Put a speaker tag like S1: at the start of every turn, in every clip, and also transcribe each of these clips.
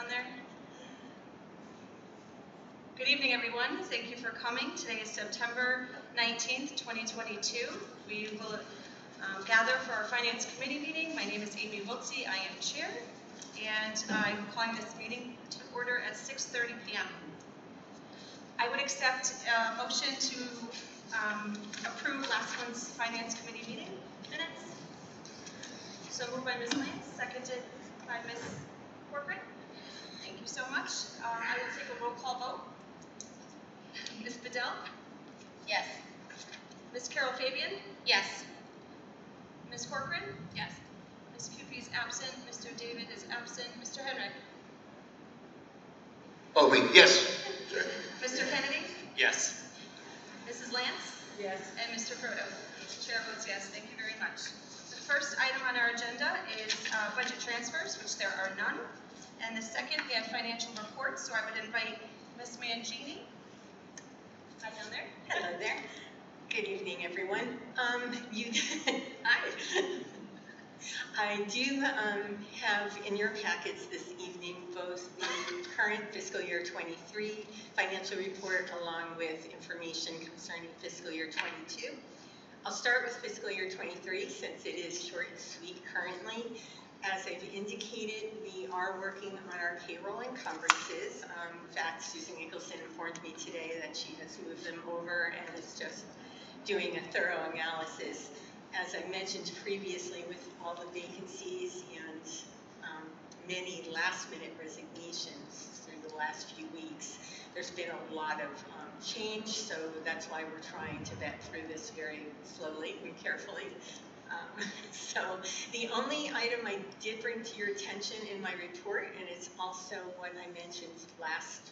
S1: down there? Good evening, everyone. Thank you for coming. Today is September 19th, 2022. We will gather for our Finance Committee meeting. My name is Amy Wiltsey. I am chair, and I'm calling this meeting to order at 6:30 p.m. I would accept a motion to approve last month's Finance Committee meeting minutes. So moved by Ms. Lance, seconded by Ms. Corcoran. Thank you so much. I will take a roll call vote. Ms. Bedell?
S2: Yes.
S1: Ms. Carol Fabian?
S2: Yes.
S1: Ms. Corcoran?
S2: Yes.
S1: Ms. Cupey is absent. Mr. David is absent. Mr. Henrik?
S3: Oh, wait, yes. Sorry.
S1: Mr. Kennedy?
S3: Yes.
S1: Mrs. Lance?
S2: Yes.
S1: And Mr. Proto? Chair votes yes. Thank you very much. The first item on our agenda is budget transfers, which there are none. And the second, we have financial reports. So I would invite Ms. Mangini. Hi down there.
S2: Hello there. Good evening, everyone. I do have in your packets this evening both the current fiscal year 23 financial report along with information concerning fiscal year 22. I'll start with fiscal year 23 since it is short and sweet currently. As I've indicated, we are working on our payroll encumbrances. In fact, Susan Nicholson informed me today that she has moved them over and is just doing a thorough analysis. As I mentioned previously, with all the vacancies and many last-minute resignations through the last few weeks, there's been a lot of change, so that's why we're trying to vet through this very slowly and carefully. So the only item I did bring to your attention in my report, and it's also what I mentioned last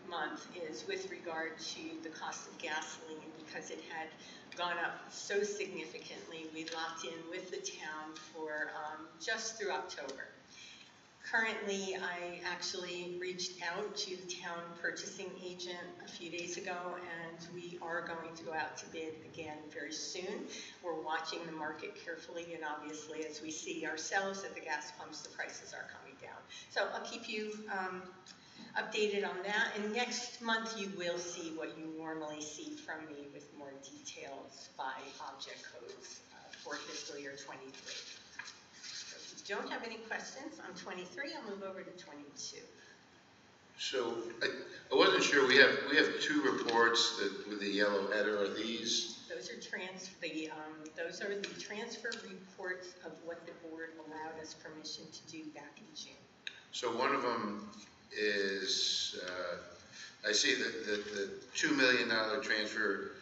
S2: month, is with regard to the cost of gasoline, because it had gone up so significantly. We locked in with the town for just through October. Currently, I actually reached out to the town purchasing agent a few days ago, and we are going to go out to bid again very soon. We're watching the market carefully, and obviously, as we see ourselves at the gas pumps, the prices are coming down. So I'll keep you updated on that, and next month you will see what you normally see from me with more details by object codes for fiscal year 23. Don't have any questions on 23. I'll move over to 22.
S3: So I wasn't sure. We have two reports that with the yellow header. Are these?
S2: Those are those are the transfer reports of what the board allowed us permission to do back in June.
S3: So one of them is I see the $2 million transfer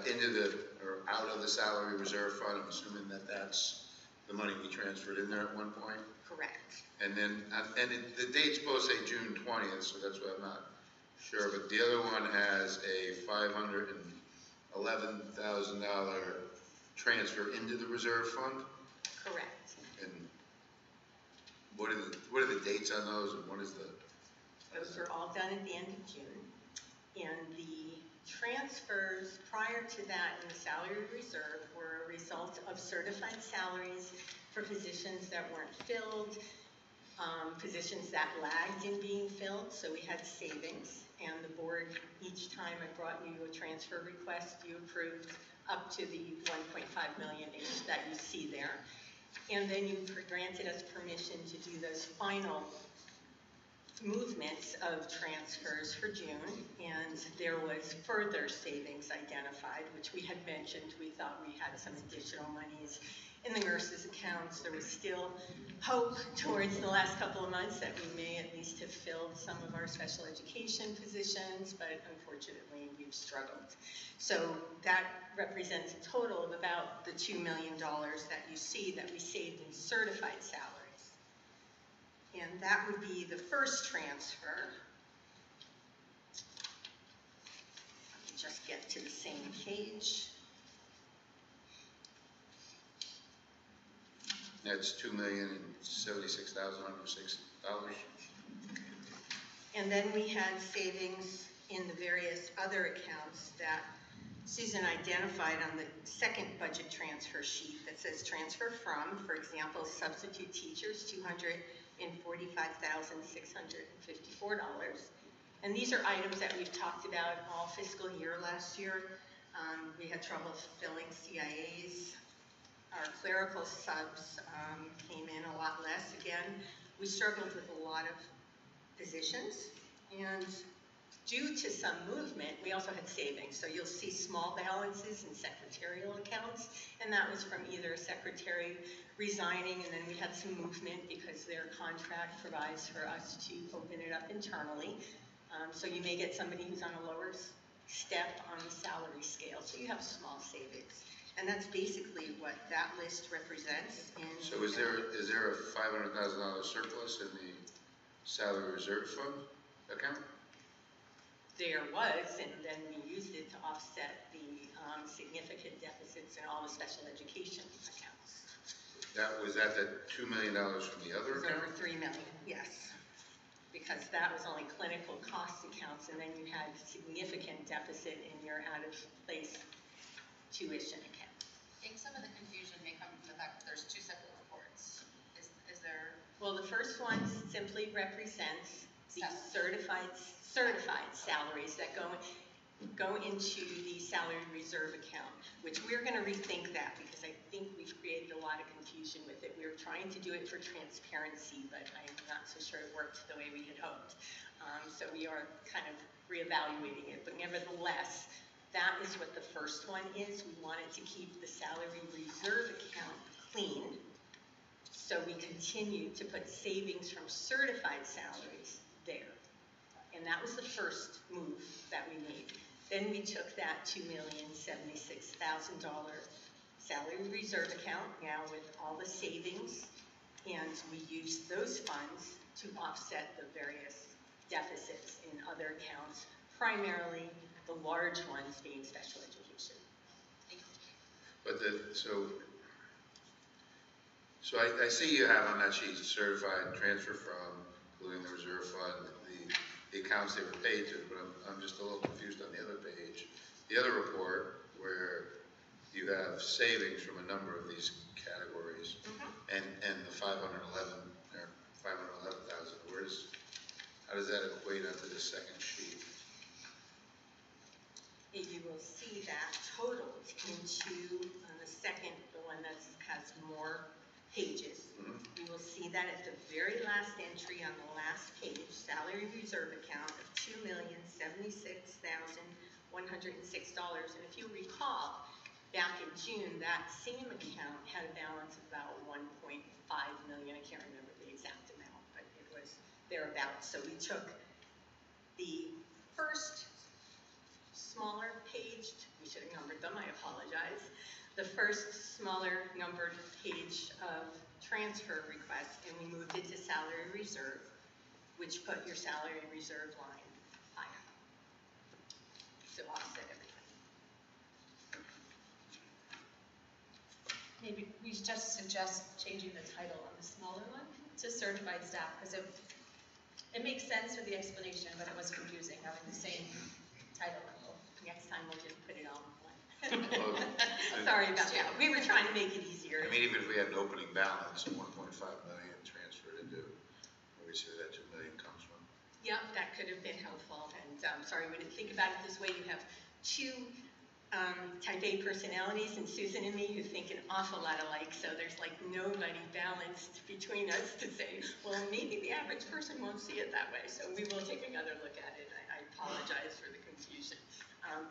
S3: into or out of the salary reserve fund. I'm assuming that's the money we transferred in there at one point?
S2: Correct.
S3: And then, the date's supposed to say June 20th, so that's what I'm not sure. But the other one has a $511,000 transfer into the reserve fund?
S2: Correct.
S3: And what are the dates on those, and what is the?
S2: Those were all done at the end of June. And the transfers prior to that in the salary reserve were a result of certified salaries for positions that weren't filled, positions that lagged in being filled, so we had savings. And the board, each time I brought you a transfer request, you approved up to the $1.5 million-ish that you see there. And then you granted us permission to do those final movements of transfers for June, and there was further savings identified, which we had mentioned. We thought we had some additional monies in the nurses' accounts. There was still hope towards the last couple of months that we may at least have filled some of our special education positions, but unfortunately we've struggled. So that represents a total of about the $2 million that you see that we saved in certified salaries. And that would be the first transfer. Let me just get to the same page.
S3: That's $2,076,106.
S2: And then we had savings in the various other accounts that Susan identified on the second budget transfer sheet that says transfer from, for example, substitute teachers, in $45,654. And these are items that we've talked about all fiscal year last year. We had trouble filling CIAs. Our clerical subs came in a lot less again. We struggled with a lot of positions, and due to some movement, we also had savings. So you'll see small balances in secretarial accounts, and that was from either a secretary resigning, and then we had some movement because their contract provides for us to open it up internally. So you may get somebody who's on a lower step on the salary scale, so you have small savings. And that's basically what that list represents.
S3: So is there a $500,000 surplus in the salary reserve fund account?
S2: There was, and then we used it to offset the significant deficits in all the special education accounts.
S3: Was that the $2 million from the other
S2: It was
S3: account?
S2: over $3 million, yes. Because that was only clinical cost accounts, and then you had significant deficit in your out-of-place tuition account.
S4: I think some of the confusion may come from the fact that there's two separate reports. Is there?
S2: Well, the first one simply represents the certified salaries that go into the salary reserve account, which we're going to rethink that because I think we've created a lot of confusion with it. We were trying to do it for transparency, but I'm not so sure it worked the way we had hoped. So we are kind of reevaluating it, but nevertheless, that is what the first one is. We wanted to keep the salary reserve account clean, so we continue to put savings from certified salaries there. And that was the first move that we made. Then we took that $2,076,000 salary reserve account, now with all the savings, and we used those funds to offset the various deficits in other accounts, primarily the large ones being special education.
S3: But so I see you have on that sheet certified transfer from, including the reserve fund, the accounts they were paid to, but I'm just a little confused on the other page. The other report where you have savings from a number of these categories, and the 511,000, how does that equate onto the second sheet?
S2: You will see that totaled into the second, the one that has more pages. You will see that at the very last entry on the last page, salary reserve account of $2,076,106. And if you recall, back in June, that same account had a balance of about $1.5 million. I can't remember the exact amount, but it was thereabouts. So we took the first smaller paged, we should have numbered them, I apologize. The first smaller numbered page of transfer request, and we moved it to salary reserve, which put your salary reserve line higher to offset everything.
S1: Maybe we should just suggest changing the title on the smaller one to certified staff, because it makes sense with the explanation, but it was confusing having the same title level.
S2: Next time we'll just put it on one.
S3: Well,
S2: Sorry about that. We were trying to make it easier.
S3: I mean, even if we had an opening balance of 1.5 million transferred into, where we see where that 2 million comes from.
S2: Yeah, that could have been helpful. And sorry, we didn't think about it this way. You have two type A personalities, and Susan and me, who think an awful lot alike. So there's like nobody balanced between us to say, well, maybe the average person won't see it that way. So we will take another look at it. I apologize for the confusion.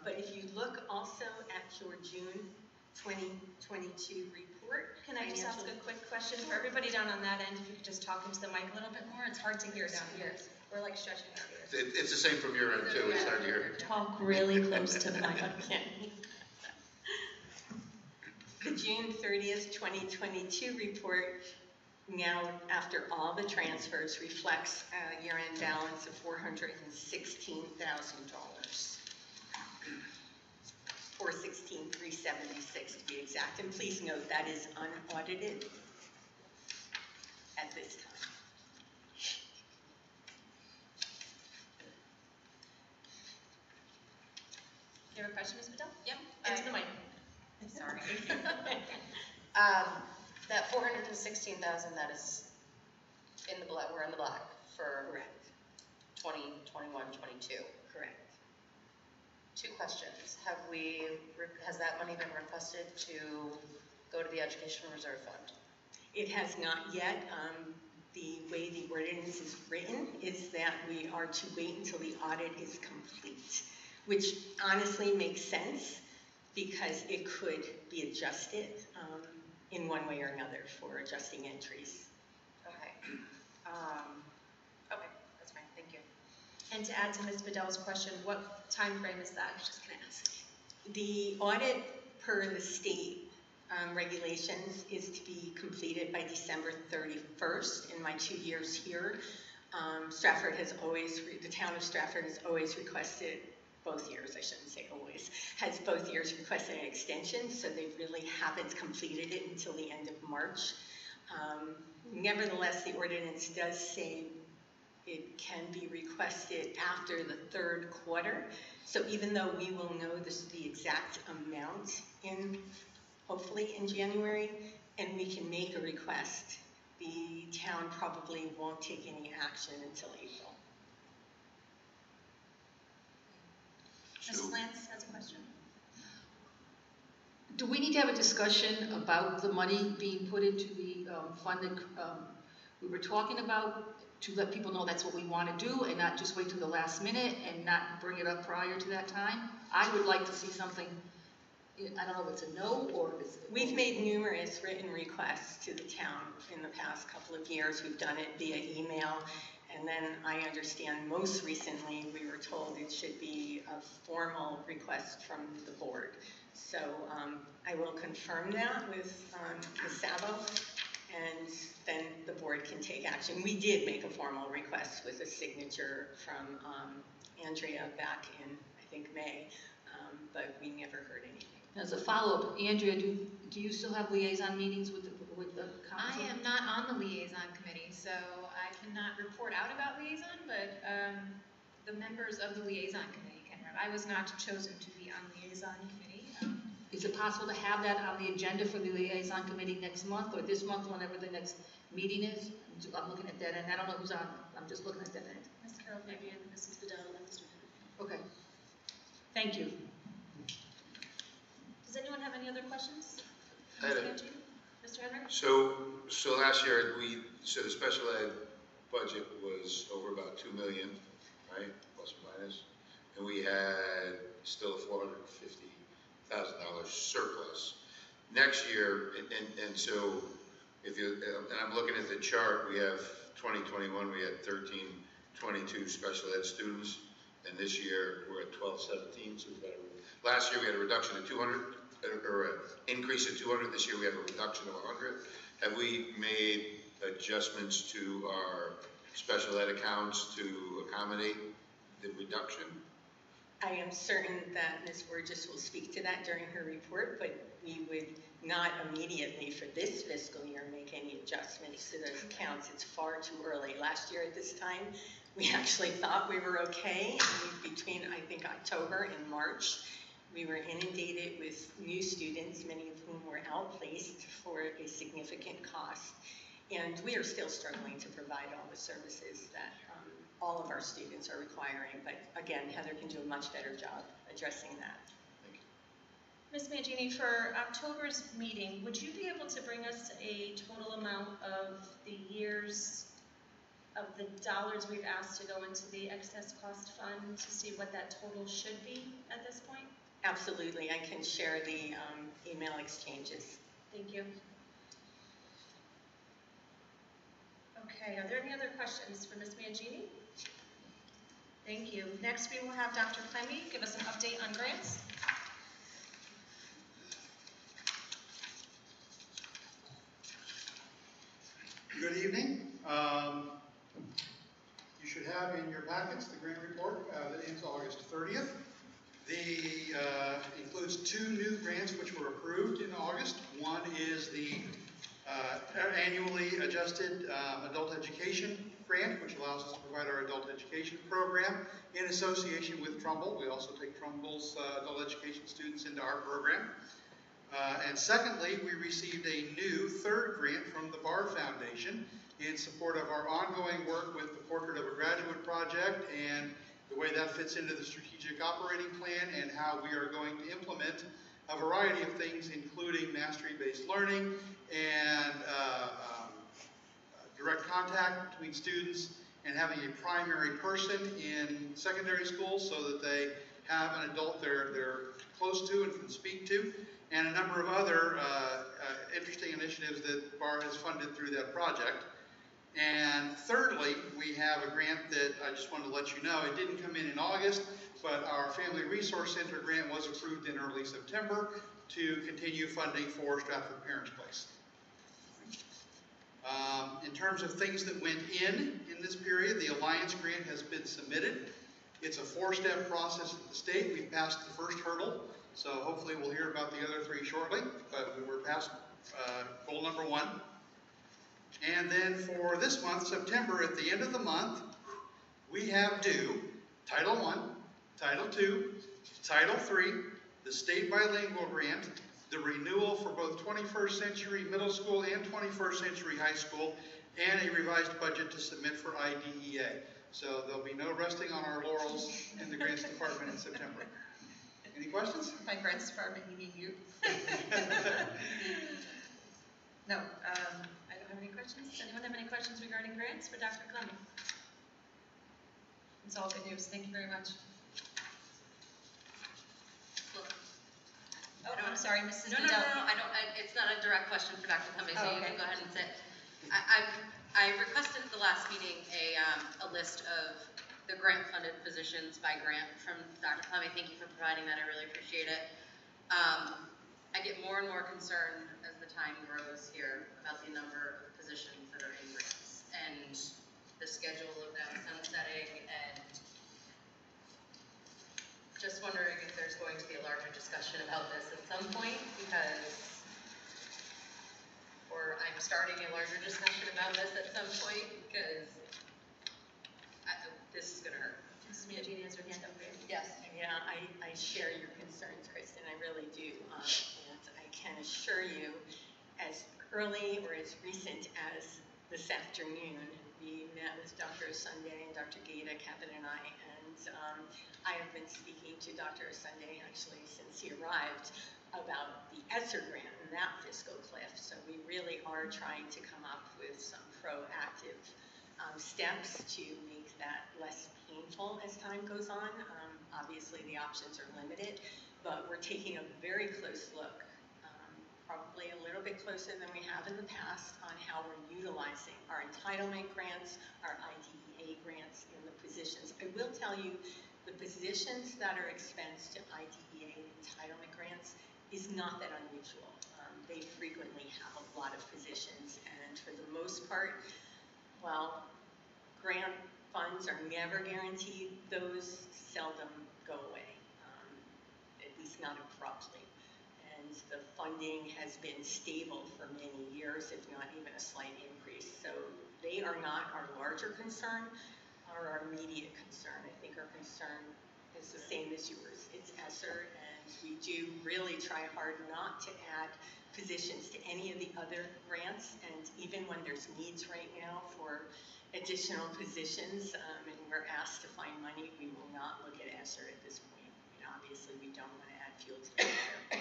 S2: But if you look also at your June 2022 report.
S1: Can I just ask a quick question for everybody down on that end? If you could just talk into the mic a little bit more. It's hard to hear down here. We're like stretching our ears.
S3: It's the same from your end too, it's hard to hear.
S1: Talk really close to the mic.
S2: The June 30th, 2022 report, now after all the transfers, reflects a year-end balance of $416,000. $416,376 to be exact. And please note that is unaudited at this time.
S1: You have a question, Ms. Patel?
S4: Yep.
S1: Into the mic.
S4: Sorry. That $416,000, that is we're in the black for
S2: Correct.
S4: 2021, 22.
S2: Correct.
S4: Two questions. Has that money been requested to go to the Education Reserve Fund?
S2: It has not yet. The way the ordinance is written is that we are to wait until the audit is complete, which honestly makes sense because it could be adjusted in one way or another for adjusting entries.
S4: Okay. Okay, that's fine. Thank you.
S1: And to add to Ms. Bedell's question, what time frame is that?
S2: The audit per the state regulations is to be completed by December 31st. In my 2 years here, Stratford has always, the town of Stratford has always requested, both years, I shouldn't say always, has both years requested an extension, so they really haven't completed it until the end of March. Nevertheless, the ordinance does say it can be requested after the third quarter. So even though we will know the exact amount hopefully in January, and we can make a request, the town probably won't take any action until April.
S1: Mrs. Lance has a question.
S5: Do we need to have a discussion about the money being put into the fund that we were talking about, to let people know that's what we want to do and not just wait till the last minute and not bring it up prior to that time? I would like to see something, I don't know if it's a no or if it's...
S2: We've made numerous written requests to the town in the past couple of years. We've done it via email, and then I understand most recently we were told it should be a formal request from the board. So I will confirm that with Ms. Sabo, and then the board can take action. We did make a formal request with a signature from Andrea back in, I think, May, but we never heard anything.
S5: As a follow-up, Andrea, do you still have liaison meetings with the council?
S6: I am not on the liaison committee, so I cannot report out about liaison, but the members of the liaison committee can. I was not chosen to be on liaison committee.
S5: Is it possible to have that on the agenda for the liaison committee next month or this month, whenever the next meeting is? I'm looking at that end. I don't know who's on. I'm just looking at that end.
S1: Ms. Carroll, maybe, and Mrs. Bedell and Mr. Henry.
S5: Okay. Thank you.
S1: Does anyone have any other questions?
S3: I had
S1: Ms.
S3: a-
S1: Mancini? Mr. Henry?
S3: So last year, the special ed budget was over about 2 million, right, plus or minus, and we had still a $450,000 surplus. Next year, and so if you, and I'm looking at the chart, we have 2021, we had 1322 special ed students, and this year we're at 1217. So last year we had a reduction of 200, or an increase of 200. This year we have a reduction of 100. Have we made adjustments to our special ed accounts to accommodate the reduction?
S2: I am certain that Ms. Burgess will speak to that during her report, but we would not immediately for this fiscal year make any adjustments to those accounts. It's far too early. Last year at this time, we actually thought we were okay. Between, I think, October and March, we were inundated with new students, many of whom were outplaced for a significant cost. And we are still struggling to provide all the services that all of our students are requiring. But again, Heather can do a much better job addressing that.
S1: Ms. Mangini, for October's meeting, would you be able to bring us a total amount of the years of the dollars we've asked to go into the excess cost fund to see what that total should be at this point?
S2: Absolutely, I can share the email exchanges.
S1: Thank you. Okay, are there any other questions for Ms. Mangini? Thank you. Next, we will have Dr. Clemmy give us an update on grants.
S7: Good evening. You should have in your packets the grant report that ends August 30th. The includes 2 new grants which were approved in August. One is the annually adjusted adult education grant, which allows us to provide our adult education program in association with Trumbull. We also take Trumbull's adult education students into our program. And secondly, we received a new 3rd grant from the Barr Foundation in support of our ongoing work with the Portrait of a Graduate project and the way that fits into the strategic operating plan and how we are going to implement a variety of things, including mastery-based learning and direct contact between students and having a primary person in secondary school so that they have an adult they're close to and can speak to, and a number of other interesting initiatives that BAR has funded through that project. And thirdly, we have a grant that I just wanted to let you know, it didn't come in August, but our Family Resource Center grant was approved in early September to continue funding for Stratford Parents Place. In terms of things that went in this period, the Alliance grant has been submitted. It's a 4-step process at the state. We've passed the first hurdle, so hopefully we'll hear about the other 3 shortly, but we're past goal number 1. And then for this month, September, at the end of the month, we have due Title I, Title II, Title III, the state bilingual grant, the renewal for both 21st century middle school and 21st century high school, and a revised budget to submit for IDEA. So there'll be no resting on our laurels in the grants department in September. Any questions?
S1: My grants department, you mean you? No, I don't have any questions. Does anyone have any questions regarding grants for Dr. Clemming? It's all good news. Thank you very much. Oh, I'm sorry, Mrs.
S4: No, I don't, it's not a direct question for Dr. Cummings, so you can go ahead and sit. I requested at the last meeting a list of the grant-funded positions by grant from Dr. Cummings. Thank you for providing that, I really appreciate it. I get more and more concerned as the time grows here about the number of positions that are in grants and the schedule of them sunsetting, and just wondering if there's going to be a larger discussion about this at some point, or I'm starting a larger discussion about this at some point, because this is gonna hurt.
S1: Mrs. Mangini has her hand up there.
S4: Yes.
S2: Yeah, I share your concerns, Kristen, I really do. And I can assure you, as early or as recent as this afternoon, we met with Dr. Sunday and Dr. Gata, Captain and I have been speaking to Dr. Sunday actually since he arrived about the ESSER grant and that fiscal cliff. So we really are trying to come up with some proactive steps to make that less painful as time goes on. Obviously the options are limited, but we're taking a very close look, probably a little bit closer than we have in the past, on how we're utilizing our entitlement grants, our IDEA grants in the positions. I will tell you, the positions that are expensed to IDEA entitlement grants is not that unusual. They frequently have a lot of positions, and for the most part, while grant funds are never guaranteed, those seldom go away, at least not abruptly. And the funding has been stable for many years, if not even a slight increase. So they are not our larger concern or our immediate concern. I think our concern is the same as yours. It's ESSER, and we do really try hard not to add positions to any of the other grants. And even when there's needs right now for additional positions, and we're asked to find money, we will not look at ESSER at this point. And obviously, we don't want to add fuel to the fire.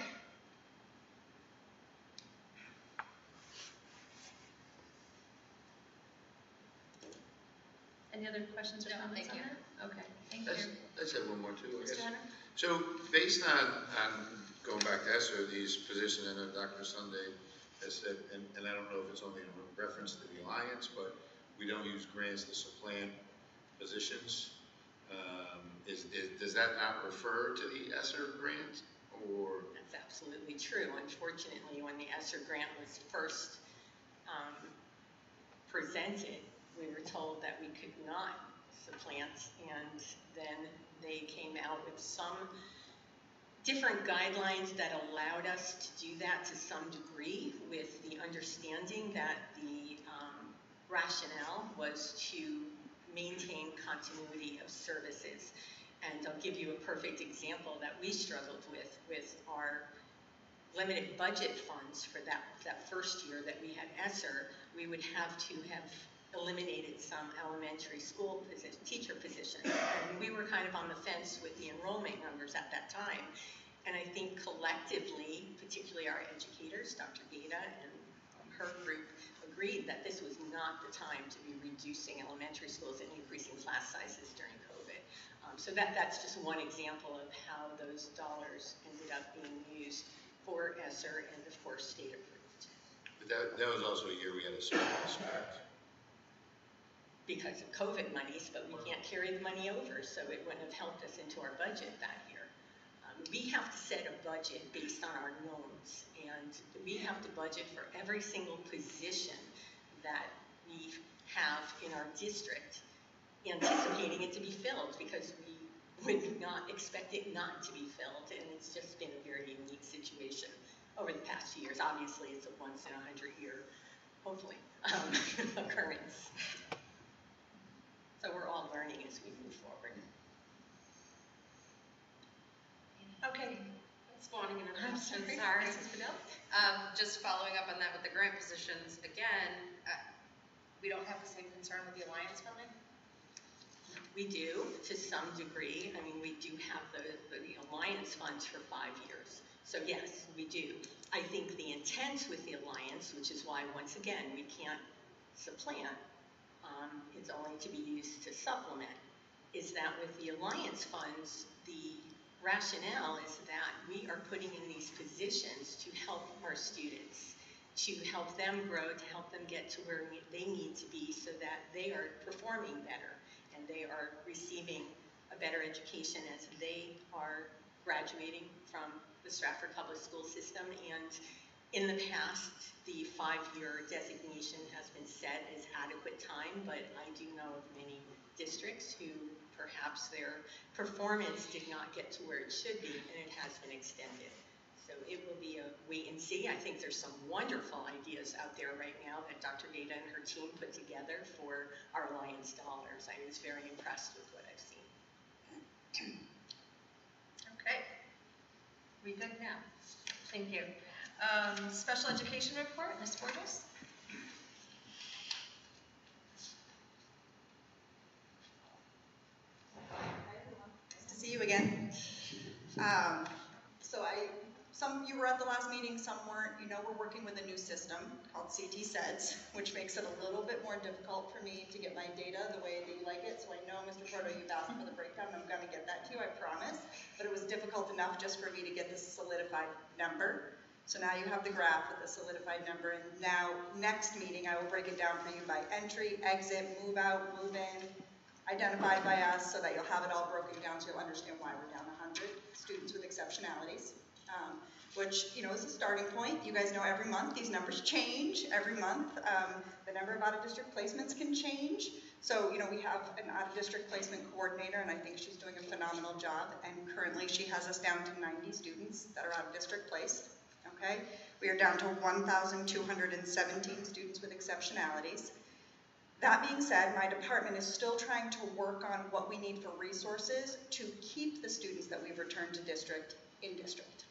S1: Any other questions or comments on that? Okay, thank you.
S3: Let's have one more too, I guess.
S1: Mr. Hunter?
S3: So based on going back to ESSER, these positions, I know Dr. Sunday has said, and I don't know if it's only in reference to the Alliance, but we don't use grants to supplant positions. Does that not refer to the ESSER grant, or?
S2: That's absolutely true. Unfortunately, when the ESSER grant was first presented, we were told that we could not supplant, and then they came out with some different guidelines that allowed us to do that to some degree, with the understanding that the rationale was to maintain continuity of services. And I'll give you a perfect example that we struggled with our limited budget funds for that first year that we had ESSER, we would have to have eliminated some elementary school teacher positions. And we were kind of on the fence with the enrollment numbers at that time. And I think collectively, particularly our educators, Dr. Gata and her group, agreed that this was not the time to be reducing elementary schools and increasing class sizes during COVID. So that's just one example of how those dollars ended up being used for ESSER and of course state approved.
S3: But that was also a year we had a surplus, correct?
S2: Because of COVID monies, but we can't carry the money over, so it wouldn't have helped us into our budget that year. We have to set a budget based on our knowns, and we have to budget for every single position that we have in our district, anticipating it to be filled, because we would not expect it not to be filled, and it's just been a very unique situation over the past few years. Obviously, it's a once in a 100-year, hopefully, occurrence. So we're all learning as we move forward.
S1: Okay, spawning another question,
S4: Sorry.
S1: sorry. Mrs. Fidel?
S4: Just following up on that with the grant positions, again,
S1: We don't have the same concern with the Alliance funding?
S2: We do, to some degree. I mean, we do have the Alliance funds for 5 years. So yes, we do. I think the intent with the Alliance, which is why, once again, we can't supplant, it's only to be used to supplement, is that with the Alliance funds, the rationale is that we are putting in these positions to help our students, to help them grow, to help them get to where they need to be so that they are performing better and they are receiving a better education as they are graduating from the Stratford Public School System. And in the past, the 5-year designation has been set as adequate time, but I do know of many districts who perhaps their performance did not get to where it should be, and it has been extended. So it will be a wait and see. I think there's some wonderful ideas out there right now that Dr. Gata and her team put together for our Alliance dollars. I was very impressed with what I've seen.
S1: Okay. We good now? Thank you. Special education report, Ms. Borges?
S8: Nice to see you again. Some of you were at the last meeting, some weren't. You know, we're working with a new system called CT SEDS, which makes it a little bit more difficult for me to get my data the way that you like it. So I know, Mr. Proto, you've asked for the breakdown. I'm going to get that to you, I promise. But it was difficult enough just for me to get the solidified number. So now you have the graph with the solidified number. And now, next meeting, I will break it down for you by entry, exit, move out, move in, identified by us, so that you'll have it all broken down so you'll understand why we're down 100 students with exceptionalities. Which, you know, is a starting point. You guys know every month these numbers change every month. The number of out-of-district placements can change. So, you know, we have an out-of-district placement coordinator, and I think she's doing a phenomenal job. And currently she has us down to 90 students that are out-of-district placed. Okay? We are down to 1,217 students with exceptionalities. That being said, my department is still trying to work on what we need for resources to keep the students that we've returned to district in district.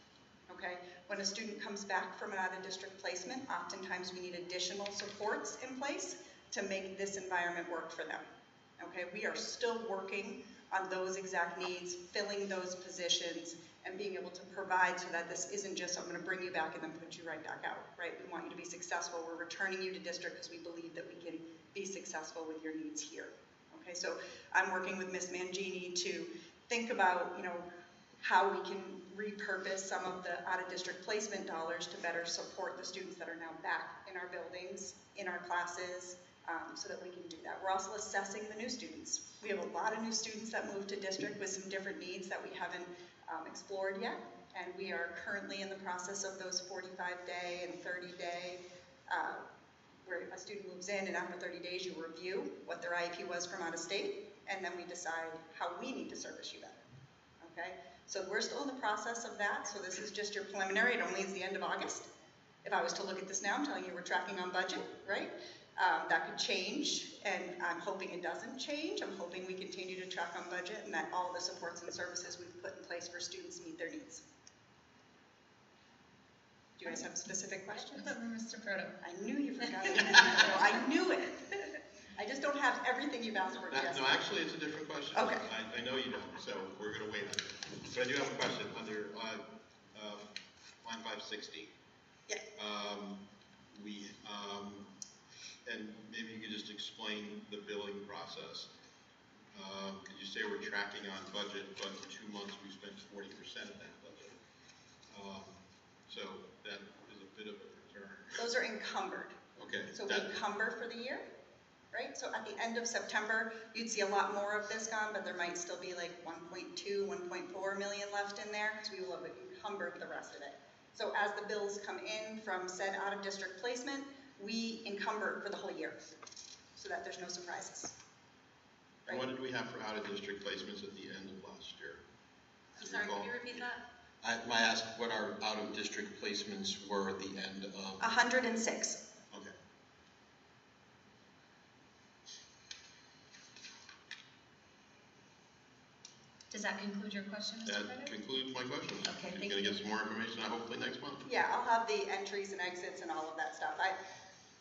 S8: Okay? When a student comes back from an out-of-district placement, oftentimes we need additional supports in place to make this environment work for them. Okay? We are still working on those exact needs, filling those positions, and being able to provide so that this isn't just, I'm going to bring you back and then put you right back out, right? We want you to be successful. We're returning you to district because we believe that we can be successful with your needs here. Okay? So I'm working with Ms. Mangini to think about, you know, how we can repurpose some of the out-of-district placement dollars to better support the students that are now back in our buildings, in our classes, so that we can do that. We're also assessing the new students. We have a lot of new students that move to district with some different needs that we haven't explored yet, and we are currently in the process of those 45-day and 30-day where a student moves in, and after 30 days you review what their IEP was from out of state, and then we decide how we need to service you better. Okay? So we're still in the process of that, so this is just your preliminary. It only is the end of August. If I was to look at this now, I'm telling you we're tracking on budget, right? That could change, and I'm hoping it doesn't change. I'm hoping we continue to track on budget and that all the supports and services we've put in place for students meet their needs. Do you guys have specific questions?
S6: Mr. Proto.
S8: I knew you forgot it. I knew it. I just don't have everything you've asked for. Jessica.
S9: No, actually, it's a different question.
S8: Okay.
S9: I know you don't, so we're going to wait on it. But I do have a question under line 560.
S8: Yeah.
S9: And maybe you could just explain the billing process. Could you say we're tracking on budget, but in 2 months we spent 40% of that budget? So that is a bit of a return.
S8: Those are encumbered.
S9: Okay.
S8: So we encumber for the year, right? So at the end of September, you'd see a lot more of this gone, but there might still be like 1.2, 1.4 million left in there, because we will have encumbered the rest of it. So as the bills come in from said out-of-district placement, we encumber for the whole year, so that there's no surprises.
S9: Right? What did we have for out-of-district placements at the end of last year?
S4: I'm sorry, can you repeat that?
S9: I asked what our out-of-district placements were at the end of...
S8: 106.
S9: Okay.
S1: Does that conclude your question, Mr. Bennett?
S9: That concludes my question.
S1: Okay,
S9: You're going to get some more information hopefully next month.
S8: Yeah, I'll have the entries and exits and all of that stuff. I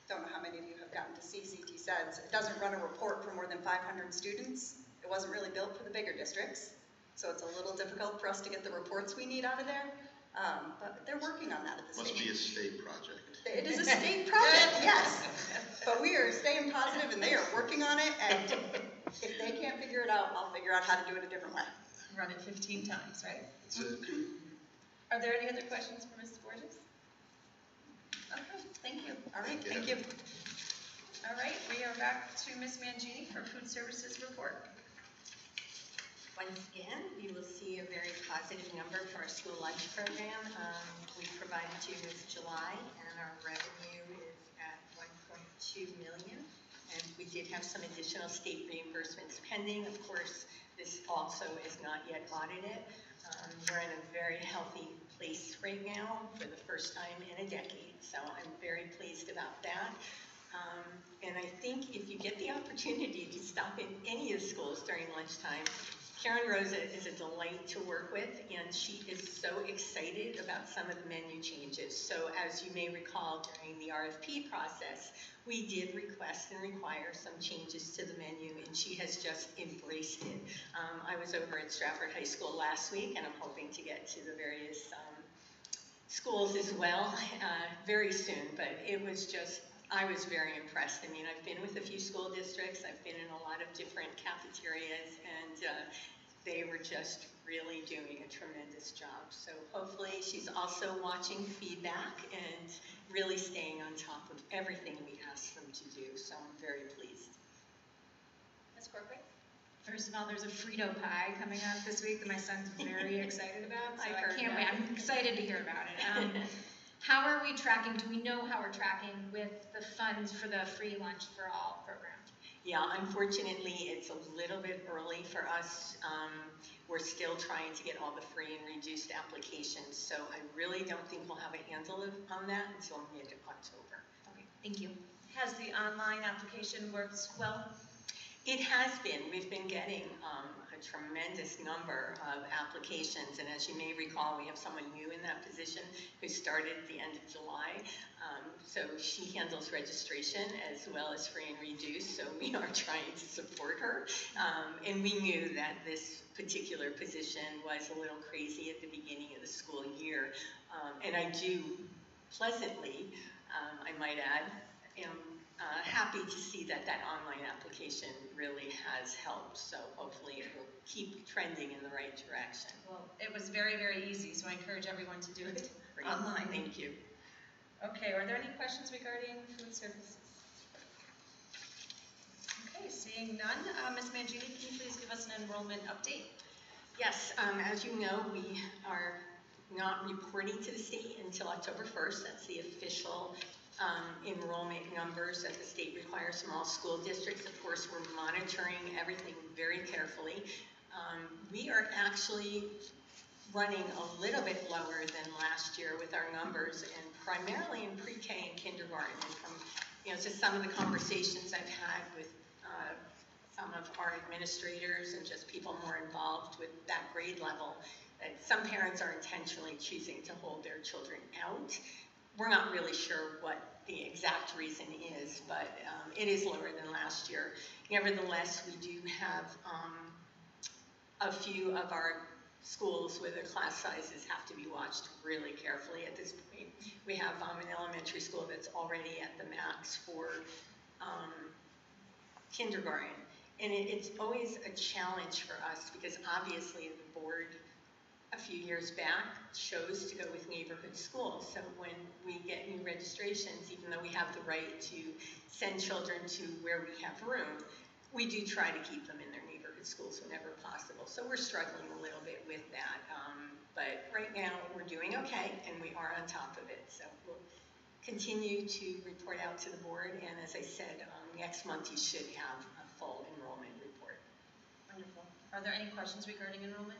S8: don't know how many of you have gotten to see CT SEDS. It doesn't run a report for more than 500 students. It wasn't really built for the bigger districts, so it's a little difficult for us to get the reports we need out of there. But they're working on that at the state.
S9: Must be a state project.
S8: It is a state project, yes. But we are staying positive and they are working on it, and if they can't figure it out, I'll figure out how to do it a different way.
S1: Run it 15 times, right?
S9: That's it.
S1: Are there any other questions for Mrs. Borges? Okay, thank you.
S8: All right,
S9: Thank
S8: thank
S9: you.
S8: you.
S1: All right, we are back to Ms. Mangini for food services report.
S2: Once again, we will see a very positive number for our school lunch program. We provided to you this July, and our revenue is at 1.2 million. And we did have some additional state reimbursements pending. Of course, this also is not yet audited. We're in a very healthy place right now for the first time in a decade, so I'm very pleased about that. And I think if you get the opportunity to stop in any of the schools during lunchtime, Karen Rosa is a delight to work with, and she is so excited about some of the menu changes. So as you may recall, during the RFP process, we did request and require some changes to the menu, and she has just embraced it. I was over at Stratford High School last week, and I'm hoping to get to the various schools as well very soon, but it was just, I was very impressed. I mean, I've been with a few school districts, I've been in a lot of different cafeterias, and they were just really doing a tremendous job. So hopefully she's also watching feedback and really staying on top of everything we ask them to do. So I'm very pleased.
S1: Ms. Corcoran?
S6: First of all, there's a Frito pie coming up this week that my son's very excited about, so
S2: I
S6: I
S2: heard
S6: can't
S2: that.
S6: wait. I'm excited to hear about it. How are we tracking? Do we know how we're tracking with the funds for the free lunch for all program?
S2: Yeah, unfortunately, it's a little bit early for us. We're still trying to get all the free and reduced applications, so I really don't think we'll have a handle on that until mid-October.
S6: Okay, thank you.
S1: Has the online application worked well?
S2: It has been. We've been getting a tremendous number of applications, and as you may recall, we have someone new in that position who started at the end of July. So she handles registration as well as free and reduced, so we are trying to support her. And we knew that this particular position was a little crazy at the beginning of the school year. And I do pleasantly, I might add, am happy to see that that online application really has helped. So hopefully it will keep trending in the right direction.
S1: Well, it was very, very easy, so I encourage everyone to do it
S2: Great.
S1: online.
S2: Thank you.
S1: Okay, are there any questions regarding food services? Okay, seeing none, Ms. Mangini, can you please give us an enrollment update?
S2: Yes, as you know, we are not reporting to the state until October 1st. That's the official enrollment numbers that the state requires from all school districts. Of course, we're monitoring everything very carefully. We are actually running a little bit lower than last year with our numbers, and primarily in pre-K and kindergarten. And from, just some of the conversations I've had with some of our administrators and just people more involved with that grade level, that some parents are intentionally choosing to hold their children out. We're not really sure what the exact reason is, but it is lower than last year. Nevertheless, we do have a few of our schools where the class sizes have to be watched really carefully at this point. We have an elementary school that's already at the max for kindergarten. And it's always a challenge for us because obviously the board a few years back chose to go with neighborhood schools. So when we get new registrations, even though we have the right to send children to where we have room, we do try to keep them in their neighborhood schools whenever possible. So we're struggling a little bit with that. But right now we're doing okay and we are on top of it. So we'll continue to report out to the board. And as I said, next month you should have a full enrollment report.
S1: Wonderful. Are there any questions regarding enrollment?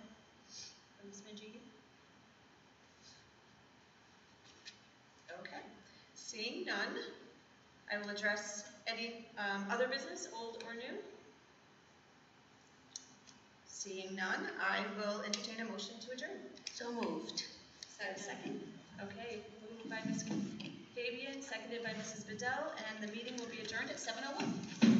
S1: Ms. Majigi? Okay. Seeing none, I will address any other business, old or new. Seeing none, I will entertain a motion to adjourn.
S5: So moved.
S1: Second. Okay, moved by Ms. Fabian, seconded by Mrs. Bedell, and the meeting will be adjourned at 7:01.